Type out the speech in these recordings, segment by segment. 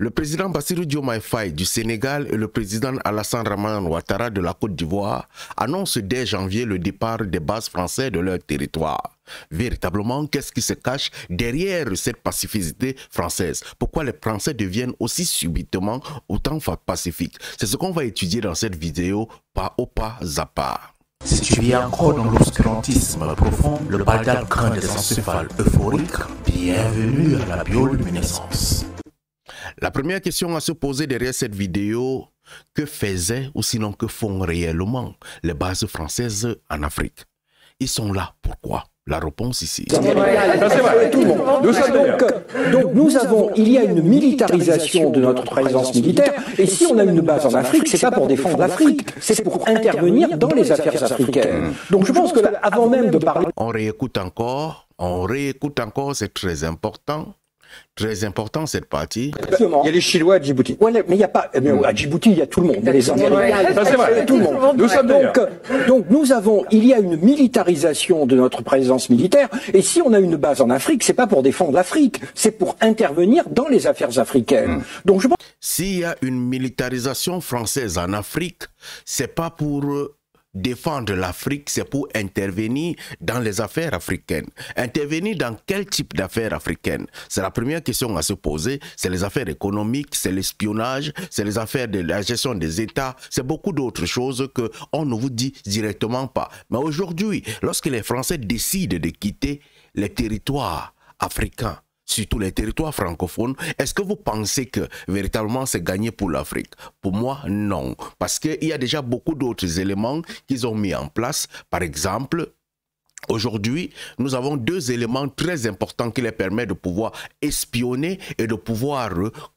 Le président Bassirou Diomaye Faye du Sénégal et le président Alassane Dramane Ouattara de la Côte d'Ivoire annoncent dès janvier le départ des bases françaises de leur territoire. Véritablement, qu'est-ce qui se cache derrière cette pacificité française? Pourquoi les Français deviennent aussi subitement autant pacifiques? C'est ce qu'on va étudier dans cette vidéo, pas au pas à pas. Si tu vis encore dans l'obscurantisme profond, le baldade craint des encéphales euphoriques, bienvenue à la bioluminescence. La première question à se poser derrière cette vidéo, que faisaient ou sinon que font réellement les bases françaises en Afrique? Ils sont là, pourquoi? La réponse ici. Donc nous avons, il y a une militarisation de notre présence militaire, et si on a une base en Afrique, c'est pas pour défendre l'Afrique, c'est pour intervenir dans les affaires africaines. Donc je pense que là, avant même de parler... On réécoute encore, c'est très important. Très important cette partie. Il y a les Chinois à Djibouti. Ouais, mais il n'y a pas. À Djibouti, il y a tout le monde. Il y a les Américains. Ça, c'est vrai. Tout le monde. Donc nous avons, il y a une militarisation de notre présence militaire. Et si on a une base en Afrique, c'est pas pour défendre l'Afrique, c'est pour intervenir dans les affaires africaines. Donc je pense. S'il y a une militarisation française en Afrique, c'est pas pour défendre l'Afrique, c'est pour intervenir dans les affaires africaines. Intervenir dans quel type d'affaires africaines? C'est la première question à se poser. C'est les affaires économiques, c'est l'espionnage, c'est les affaires de la gestion des États, c'est beaucoup d'autres choses qu'on ne vous dit directement pas. Mais aujourd'hui, lorsque les Français décident de quitter les territoires africains, surtout les territoires francophones, est-ce que vous pensez que véritablement c'est gagné pour l'Afrique? Pour moi, non. Parce qu'il y a déjà beaucoup d'autres éléments qu'ils ont mis en place. Par exemple, aujourd'hui, nous avons deux éléments très importants qui les permettent de pouvoir espionner et de pouvoir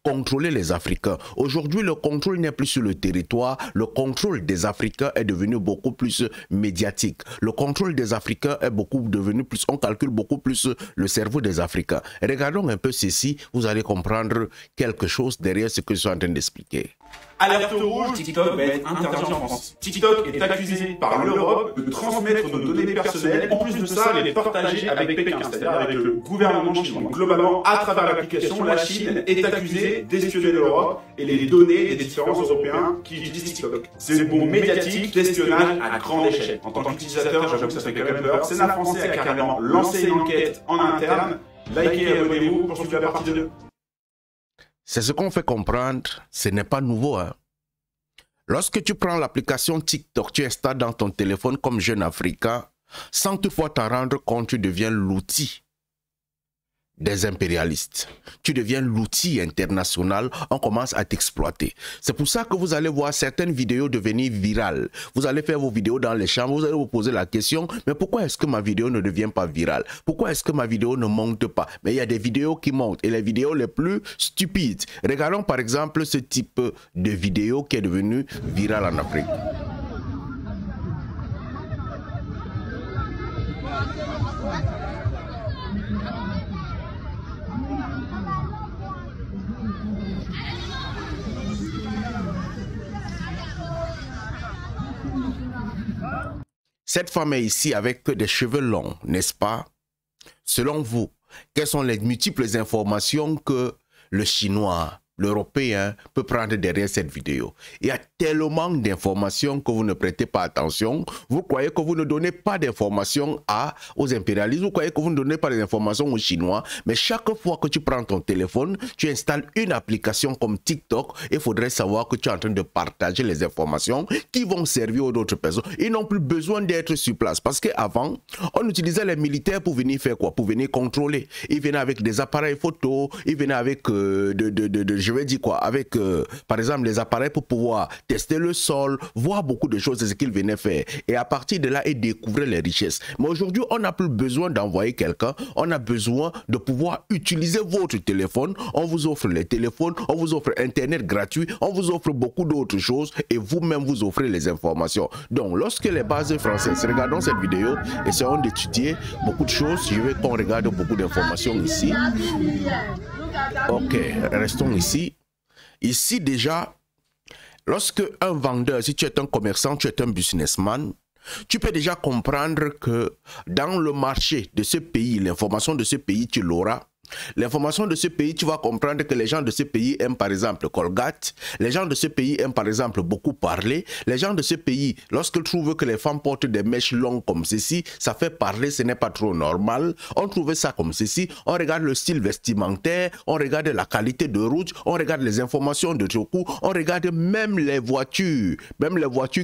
contrôler les Africains. Aujourd'hui, le contrôle n'est plus sur le territoire. Le contrôle des Africains est devenu beaucoup plus médiatique. Le contrôle des Africains est devenu plus... On calcule beaucoup plus le cerveau des Africains. Regardons un peu ceci. Vous allez comprendre quelque chose derrière ce que je suis en train d'expliquer. Alerte rouge, TikTok va être interdit en France. TikTok est accusé par l'Europe de transmettre nos données personnelles, en plus de ça, les partager avec Pékin, c'est-à-dire avec le gouvernement chinois. Donc, globalement, à travers l'application, la Chine est accusée d'espionner l'Europe et les données des différents Européens qui utilisent TikTok. C'est le bon médiatique d'espionnage à grande échelle. En tant qu'utilisateur, j'avoue que ça fait quand même peur. Sénat français a carrément lancé une enquête en interne. Likez et abonnez-vous pour suivre la partie 2. C'est ce qu'on fait comprendre, ce n'est pas nouveau. Hein. Lorsque tu prends l'application TikTok, tu installes dans ton téléphone comme jeune Africain, sans toutefois t'en rendre compte, tu deviens l'outil des impérialistes. Tu deviens l'outil international, on commence à t'exploiter. C'est pour ça que vous allez voir certaines vidéos devenir virales. Vous allez faire vos vidéos dans les chambres, vous allez vous poser la question, mais pourquoi est-ce que ma vidéo ne devient pas virale? Pourquoi est-ce que ma vidéo ne monte pas? Mais il y a des vidéos qui montent, et les vidéos les plus stupides. Regardons par exemple ce type de vidéo qui est devenu virale en Afrique. Cette femme est ici avec des cheveux longs, n'est-ce pas? Selon vous, quelles sont les multiples informations que le Chinois, l'Européen peut prendre derrière cette vidéo? Il y a tellement d'informations que vous ne prêtez pas attention. Vous croyez que vous ne donnez pas d'informations aux impérialistes. Vous croyez que vous ne donnez pas des informations aux Chinois. Mais chaque fois que tu prends ton téléphone, tu installes une application comme TikTok. Il faudrait savoir que tu es en train de partager les informations qui vont servir aux autres personnes. Ils n'ont plus besoin d'être sur place. Parce qu'avant, on utilisait les militaires pour venir faire quoi? Pour venir contrôler. Ils venaient avec des appareils photo. Ils venaient avec je vais dire quoi, avec par exemple les appareils pour pouvoir tester le sol, voir beaucoup de choses, c'est ce qu'ils venaient faire. Et à partir de là, ils découvraient les richesses. Mais aujourd'hui, on n'a plus besoin d'envoyer quelqu'un, on a besoin de pouvoir utiliser votre téléphone. On vous offre les téléphones, on vous offre Internet gratuit, on vous offre beaucoup d'autres choses et vous-même vous offrez les informations. Donc, lorsque les bases françaises, regardons cette vidéo, essayons d'étudier beaucoup de choses. Je veux qu'on regarde beaucoup d'informations ici. Ok, restons ici. Ici déjà, lorsque un vendeur, si tu es un commerçant, tu es un businessman, tu peux déjà comprendre que dans le marché de ce pays, l'information de ce pays, tu l'auras L'information de ce pays, tu vas comprendre que les gens de ce pays aiment par exemple Colgate, les gens de ce pays aiment par exemple beaucoup parler, les gens de ce pays, lorsqu'ils trouvent que les femmes portent des mèches longues comme ceci, ça fait parler, ce n'est pas trop normal. On trouvait ça comme ceci, on regarde le style vestimentaire, on regarde la qualité de route, on regarde les informations de Toku, on regarde même les voitures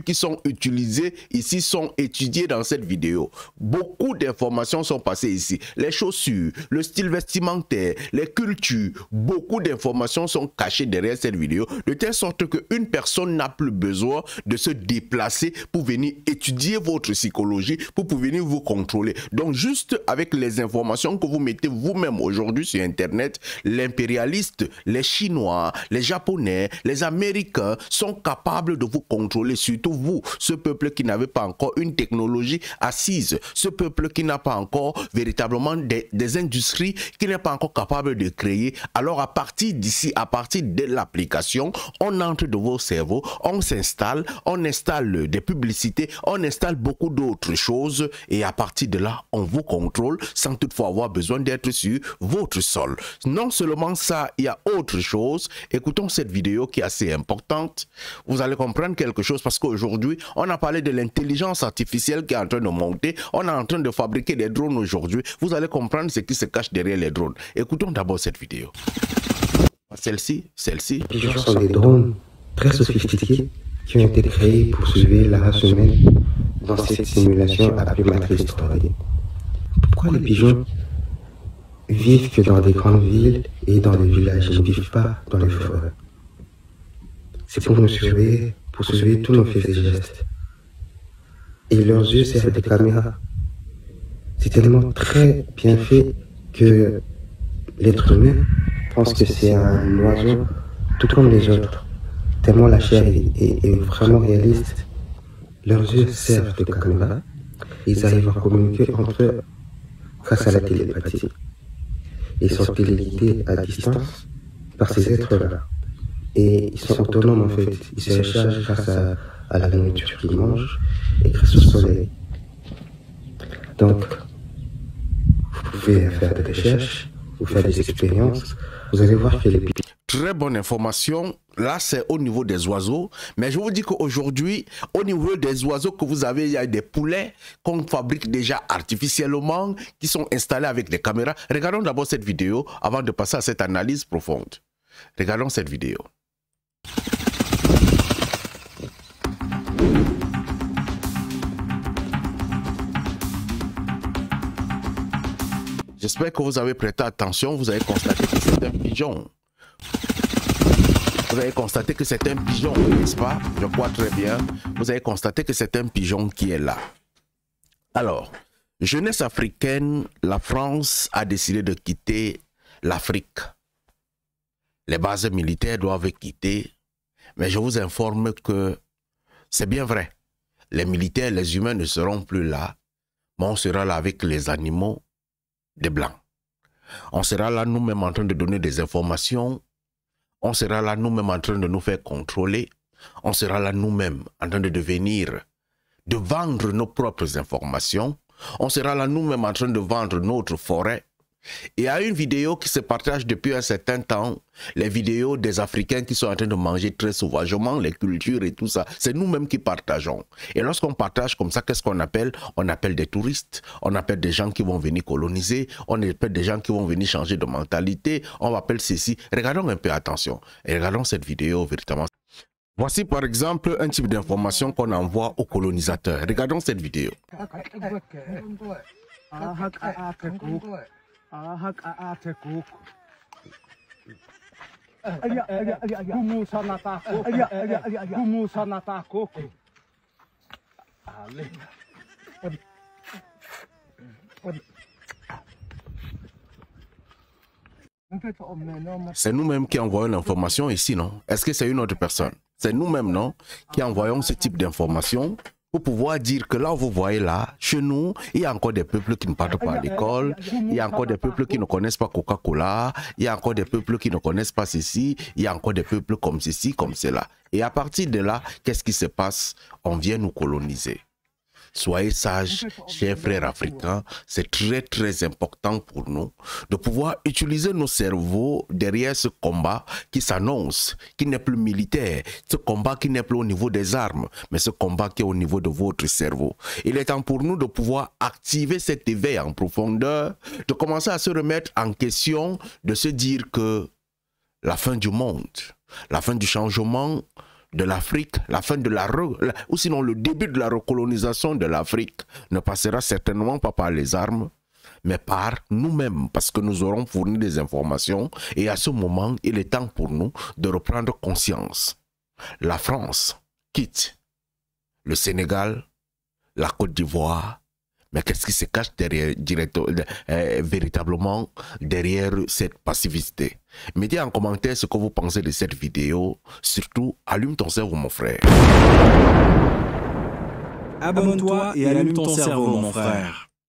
qui sont utilisées ici sont étudiées dans cette vidéo. Beaucoup d'informations sont passées ici. Les chaussures, le style vestimentaire, les cultures, beaucoup d'informations sont cachées derrière cette vidéo, de telle sorte qu'une personne n'a plus besoin de se déplacer pour venir étudier votre psychologie, pour venir vous contrôler. Donc juste avec les informations que vous mettez vous-même aujourd'hui sur Internet, l'impérialiste, les Chinois, les Japonais, les Américains sont capables de vous contrôler, surtout vous, ce peuple qui n'avait pas encore une technologie assise, ce peuple qui n'a pas encore véritablement des industries, qui n'est pas encore capable de créer. Alors à partir d'ici, à partir de l'application, on entre dans vos cerveaux, on s'installe, on installe des publicités, on installe beaucoup d'autres choses et à partir de là, on vous contrôle sans toutefois avoir besoin d'être sur votre sol. Non seulement ça, il y a autre chose. Écoutons cette vidéo qui est assez importante. Vous allez comprendre quelque chose parce qu'aujourd'hui, on a parlé de l'intelligence artificielle qui est en train de monter. On est en train de fabriquer des drones aujourd'hui. Vous allez comprendre ce qui se cache derrière les drones. Écoutons d'abord cette vidéo. Celle-ci. Les gens sont des drones très sophistiqués qui ont été créés pour sauver la race humaine dans cette simulation appelée Matrice 3D. Pourquoi les pigeons vivent que dans des grandes villes et dans les villages, ils ne vivent pas dans les forêts? C'est pour nous surveiller, pour surveiller tous nos faits et gestes. Et leurs yeux servent de caméras. C'est tellement très bien fait que l'être humain pense que c'est un oiseau tout comme les autres. Tellement la chair est vraiment réaliste. Leurs yeux servent de caméra. Ils arrivent à communiquer entre eux grâce à la télépathie. Ils sont téléguidés à distance par ces êtres-là. Et ils sont autonomes en fait. Ils se rechargent grâce à la nourriture qu'ils mangent et grâce au soleil. Donc, vous pouvez faire des recherches, vous faire des expériences. Vous allez voir que les pigeons... Très bonne information. Là, c'est au niveau des oiseaux. Mais je vous dis qu'aujourd'hui, au niveau des oiseaux que vous avez, il y a des poulets qu'on fabrique déjà artificiellement, qui sont installés avec des caméras. Regardons d'abord cette vidéo avant de passer à cette analyse profonde. Regardons cette vidéo. J'espère que vous avez prêté attention. Vous avez constaté que c'est un pigeon. Vous avez constaté que c'est un pigeon, n'est-ce pas? Je crois très bien. Vous avez constaté que c'est un pigeon qui est là. Alors, jeunesse africaine, la France a décidé de quitter l'Afrique. Les bases militaires doivent quitter. Mais je vous informe que c'est bien vrai. Les militaires, les humains ne seront plus là. Mais on sera là avec les animaux des Blancs. On sera là nous-mêmes en train de donner des informations. On sera là nous-mêmes en train de nous faire contrôler. On sera là nous-mêmes en train de devenir, de vendre nos propres informations. On sera là nous-mêmes en train de vendre notre forêt. Et il y a une vidéo qui se partage depuis un certain temps, les vidéos des Africains qui sont en train de manger très sauvagement, les cultures et tout ça. C'est nous-mêmes qui partageons. Et lorsqu'on partage comme ça, qu'est-ce qu'on appelle? On appelle des touristes, on appelle des gens qui vont venir coloniser, on appelle des gens qui vont venir changer de mentalité, on appelle ceci. Regardons un peu, attention, et regardons cette vidéo véritablement. Voici par exemple un type d'information qu'on envoie aux colonisateurs. Regardons cette vidéo. C'est nous-mêmes qui envoyons l'information ici, non? Est-ce que c'est une autre personne? C'est nous-mêmes, non? Qui envoyons ce type d'information pour pouvoir dire que là, vous voyez là, chez nous, il y a encore des peuples qui ne partent pas à l'école, il y a encore des peuples qui ne connaissent pas Coca-Cola, il y a encore des peuples qui ne connaissent pas ceci, il y a encore des peuples comme ceci, comme cela. Et à partir de là, qu'est-ce qui se passe? On vient nous coloniser. Soyez sages, chers frères africains, c'est très très important pour nous de pouvoir utiliser nos cerveaux derrière ce combat qui s'annonce, qui n'est plus militaire, ce combat qui n'est plus au niveau des armes, mais ce combat qui est au niveau de votre cerveau. Il est temps pour nous de pouvoir activer cet éveil en profondeur, de commencer à se remettre en question, de se dire que la fin du monde, la fin du changement de l'Afrique, la fin de ou sinon le début de la recolonisation de l'Afrique ne passera certainement pas par les armes, mais par nous-mêmes, parce que nous aurons fourni des informations et à ce moment, il est temps pour nous de reprendre conscience. La France quitte le Sénégal, la Côte d'Ivoire, mais qu'est-ce qui se cache derrière, véritablement derrière cette passivité? Mettez en commentaire ce que vous pensez de cette vidéo. Surtout, allume ton cerveau, mon frère. Abonne-toi et allume ton cerveau, mon frère.